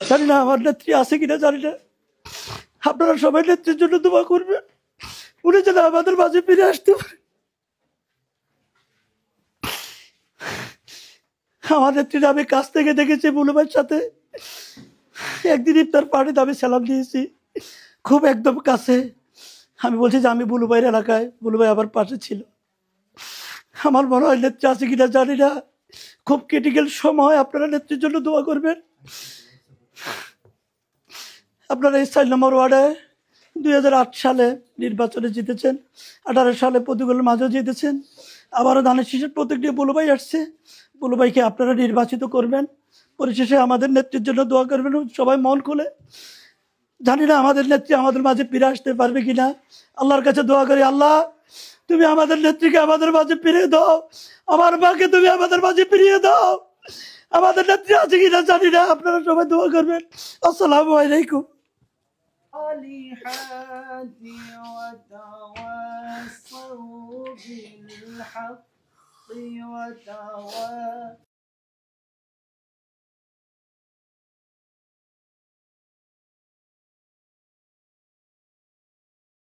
জানি না আমার নেত্রী আছে কিনা জানি না, আপনারা সবাই নেত্রীর জন্য দোয়া করবেন, উনি যেন আমাদের মাঝে ফিরে আসতে পারে। আমার নেত্রীরা আমি কাছ থেকে দেখেছি, বুলু ভাইয়ের সাথে একদিন ইফতার পার্টিতে আমি সালাম দিয়েছি, খুব একদম কাছে। আমি বলছি যে আমি বুলু ভাইয়ের এলাকায়, বুলু ভাই আমার পাশে ছিল। আমার মনে হয় নেত্রী আছে কিনা জানি না, খুব ক্রিটিক্যাল সময় আপনারা নেত্রীর জন্য দোয়া করবেন। আপনারা এই 4 নম্বর ওয়ার্ডে 2008 সালে নির্বাচনে জিতেছেন, 18 সালে প্রতিকূলের মাঝেও জিতেছেন, আবারও ধানের শীষের প্রতীক নিয়ে বুলু ভাই আসছে। বুলু ভাইকে আপনারা নির্বাচিত করবেন, পরিশেষে আমাদের নেত্রীর জন্য দোয়া করবেন সবাই মন খুলে। জানি না আমাদের নেত্রী আমাদের মাঝে ফিরে আসতে পারবে কিনা, আল্লাহর কাছে দোয়া করি, আল্লাহ তুমি আমাদের নেত্রীকে আমাদের মাঝে ফিরিয়ে দাও, আমার মাকে তুমি আমাদের মাঝে ফিরিয়ে দাও। আমাদের নেত্রী আছে কিনা জানি না, আপনারা সবাই দোয়া করবেন। আসসালামু আলাইকুম। وتواصوا بالحق